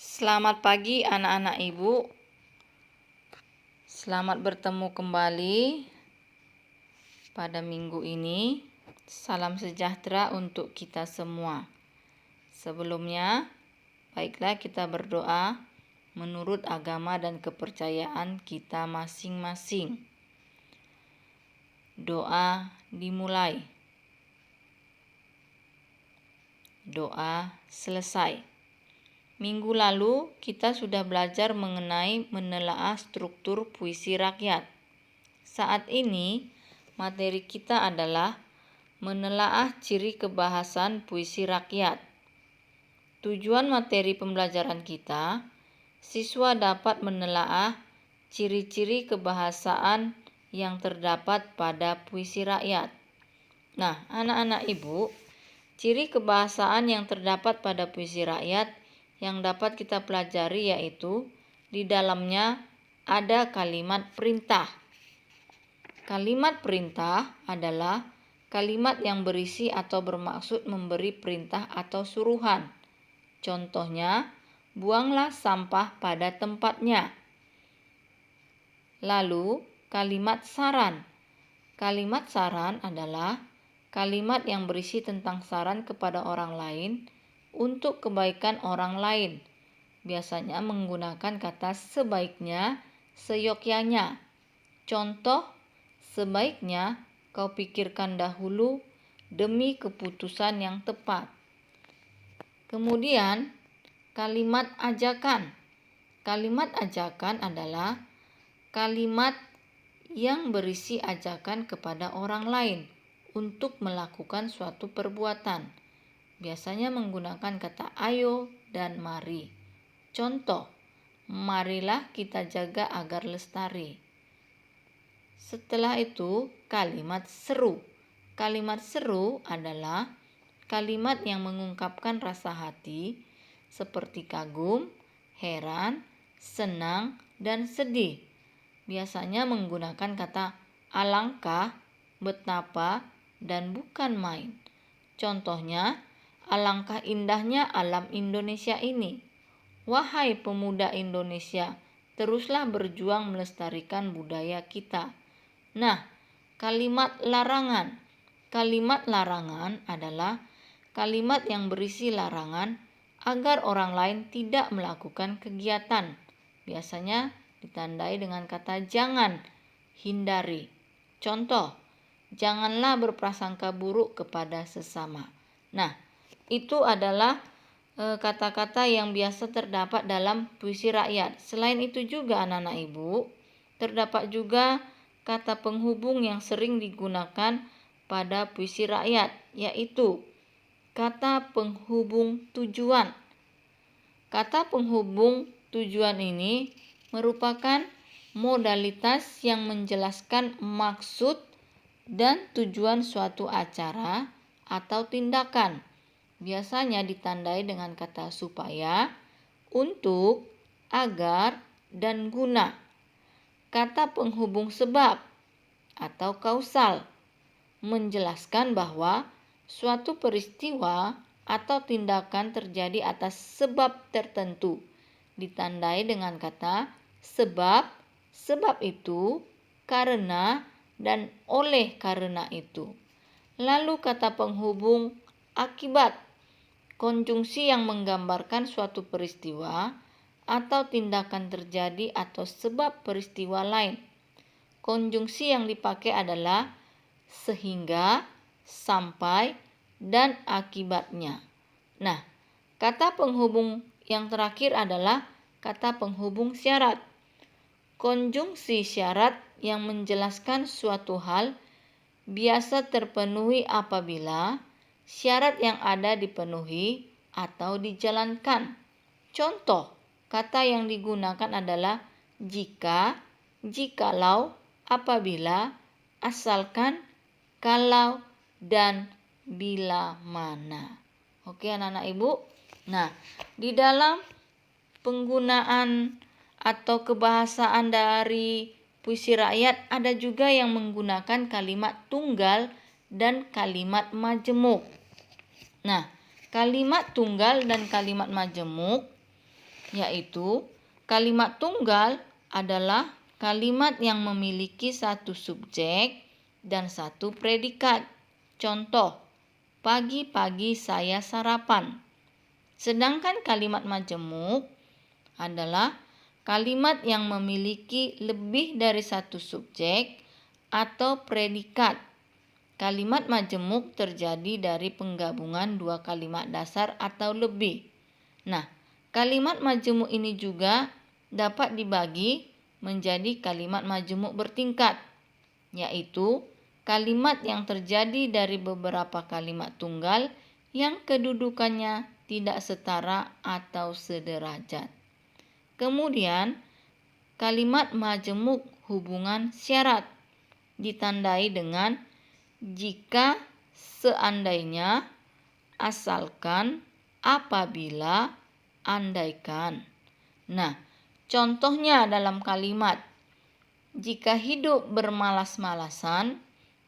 Selamat pagi anak-anak ibu. Selamat bertemu kembali pada minggu ini. Salam sejahtera untuk kita semua. Sebelumnya, baiklah kita berdoa menurut agama dan kepercayaan kita masing-masing. Doa dimulai. Doa selesai. Minggu lalu kita sudah belajar mengenai menelaah struktur puisi rakyat. Saat ini materi kita adalah menelaah ciri kebahasan puisi rakyat. Tujuan materi pembelajaran kita, siswa dapat menelaah ciri-ciri kebahasaan yang terdapat pada puisi rakyat. Nah, anak-anak ibu, ciri kebahasaan yang terdapat pada puisi rakyat yang dapat kita pelajari yaitu di dalamnya ada kalimat perintah. Kalimat perintah adalah kalimat yang berisi atau bermaksud memberi perintah atau suruhan. Contohnya, buanglah sampah pada tempatnya. Lalu, kalimat saran. Kalimat saran adalah kalimat yang berisi tentang saran kepada orang lain untuk kebaikan orang lain. Biasanya menggunakan kata sebaiknya, seyogyanya. Contoh, sebaiknya kau pikirkan dahulu demi keputusan yang tepat. Kemudian, kalimat ajakan. Kalimat ajakan adalah kalimat yang berisi ajakan kepada orang lain untuk melakukan suatu perbuatan. Biasanya menggunakan kata ayo dan mari. Contoh, marilah kita jaga agar lestari. Setelah itu, kalimat seru. Kalimat seru adalah kalimat yang mengungkapkan rasa hati seperti kagum, heran, senang, dan sedih. Biasanya menggunakan kata alangkah, betapa, dan bukan main. Contohnya, alangkah indahnya alam Indonesia ini. Wahai pemuda Indonesia, teruslah berjuang melestarikan budaya kita. Nah, kalimat larangan. Kalimat larangan adalah kalimat yang berisi larangan agar orang lain tidak melakukan kegiatan. Biasanya ditandai dengan kata jangan, hindari. Contoh, janganlah berprasangka buruk kepada sesama. Nah, itu adalah kata-kata yang biasa terdapat dalam puisi rakyat. Selain itu juga anak-anak ibu, terdapat juga kata penghubung yang sering digunakan pada puisi rakyat, yaitu kata penghubung tujuan. Kata penghubung tujuan ini merupakan modalitas yang menjelaskan maksud dan tujuan suatu acara atau tindakan. Biasanya ditandai dengan kata supaya, untuk, agar, dan guna. Kata penghubung sebab atau kausal menjelaskan bahwa suatu peristiwa atau tindakan terjadi atas sebab tertentu. Ditandai dengan kata sebab, sebab itu, karena, dan oleh karena itu. Lalu kata penghubung akibat, konjungsi yang menggambarkan suatu peristiwa atau tindakan terjadi atau sebab peristiwa lain. Konjungsi yang dipakai adalah sehingga, sampai, dan akibatnya. Nah, kata penghubung yang terakhir adalah kata penghubung syarat. Konjungsi syarat yang menjelaskan suatu hal biasa terpenuhi apabila syarat yang ada dipenuhi atau dijalankan. Contoh, kata yang digunakan adalah jika, jikalau, apabila, asalkan, kalau, dan bila mana. Oke anak-anak ibu. Nah, di dalam penggunaan atau kebahasaan dari puisi rakyat ada juga yang menggunakan kalimat tunggal dan kalimat majemuk. Nah, kalimat tunggal dan kalimat majemuk yaitu kalimat tunggal adalah kalimat yang memiliki satu subjek dan satu predikat. Contoh, pagi-pagi saya sarapan. Sedangkan kalimat majemuk adalah kalimat yang memiliki lebih dari satu subjek atau predikat. Kalimat majemuk terjadi dari penggabungan dua kalimat dasar atau lebih. Nah, kalimat majemuk ini juga dapat dibagi menjadi kalimat majemuk bertingkat, yaitu kalimat yang terjadi dari beberapa kalimat tunggal yang kedudukannya tidak setara atau sederajat. Kemudian, kalimat majemuk hubungan syarat ditandai dengan jika, seandainya, asalkan, apabila, andaikan. Nah, contohnya dalam kalimat, jika hidup bermalas-malasan,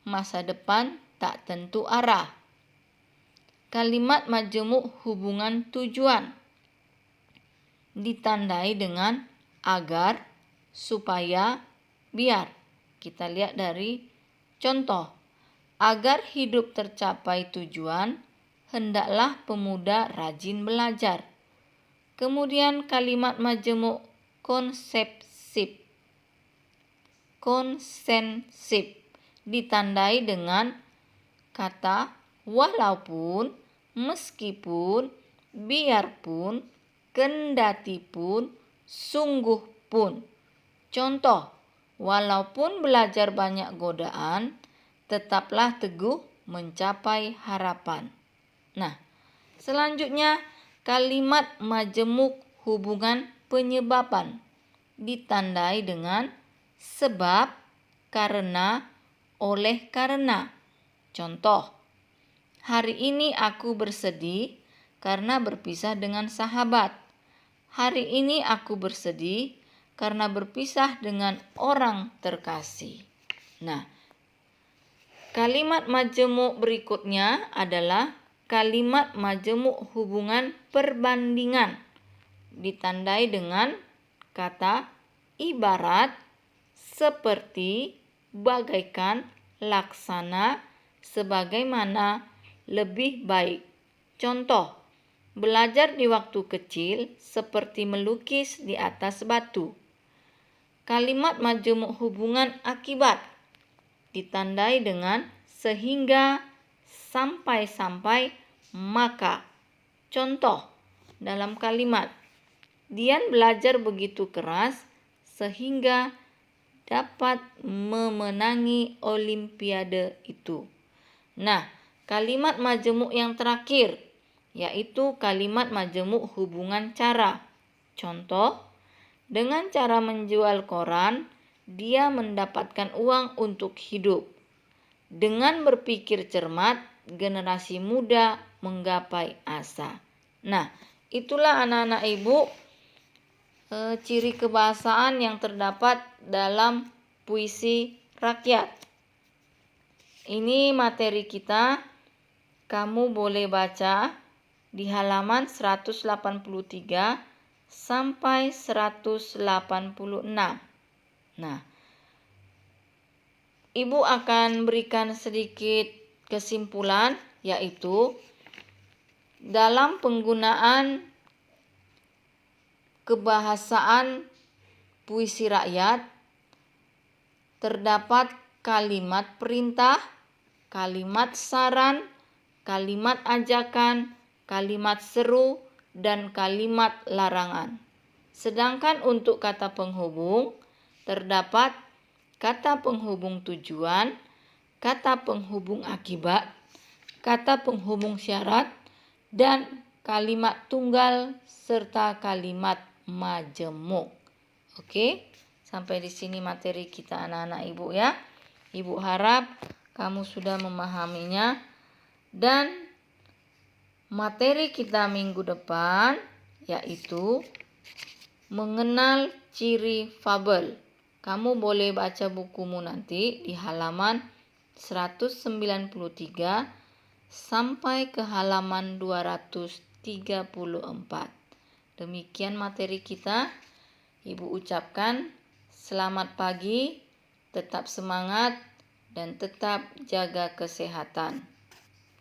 masa depan tak tentu arah. Kalimat majemuk hubungan tujuan ditandai dengan agar, supaya, biar. Kita lihat dari contoh. Agar hidup tercapai tujuan, hendaklah pemuda rajin belajar. Kemudian kalimat majemuk konsensif ditandai dengan kata walaupun, meskipun, biarpun, kendatipun, sungguh pun. Contoh, walaupun belajar banyak godaan, tetaplah teguh mencapai harapan. Nah, selanjutnya kalimat majemuk hubungan penyebaban ditandai dengan sebab, karena, oleh karena. Contoh, hari ini aku bersedih karena berpisah dengan sahabat. Hari ini aku bersedih karena berpisah dengan orang terkasih. Nah, kalimat majemuk berikutnya adalah kalimat majemuk hubungan perbandingan ditandai dengan kata ibarat, seperti, bagaikan, laksana, sebagaimana, lebih baik. Contoh, belajar di waktu kecil seperti melukis di atas batu. Kalimat majemuk hubungan akibat ditandai dengan sehingga, sampai-sampai, maka. Contoh dalam kalimat, Dian belajar begitu keras sehingga dapat memenangi olimpiade itu. Nah, kalimat majemuk yang terakhir yaitu kalimat majemuk hubungan cara. Contoh, dengan cara menjual koran, dia mendapatkan uang untuk hidup. Dengan berpikir cermat, generasi muda menggapai asa. Nah, itulah anak-anak ibu ciri kebahasaan yang terdapat dalam puisi rakyat. Ini materi kita. Kamu boleh baca di halaman 183 sampai 186. Nah, Ibu akan berikan sedikit kesimpulan, yaitu dalam penggunaan kebahasaan puisi rakyat terdapat kalimat perintah, kalimat saran, kalimat ajakan, kalimat seru, dan kalimat larangan. Sedangkan untuk kata penghubung terdapat kata penghubung tujuan, kata penghubung akibat, kata penghubung syarat, dan kalimat tunggal serta kalimat majemuk. Oke, sampai di sini materi kita anak-anak ibu ya. Ibu harap kamu sudah memahaminya, dan materi kita minggu depan yaitu mengenal ciri fabel. Kamu boleh baca bukumu nanti di halaman 193 sampai ke halaman 234. Demikian materi kita. Ibu ucapkan selamat pagi, tetap semangat, dan tetap jaga kesehatan.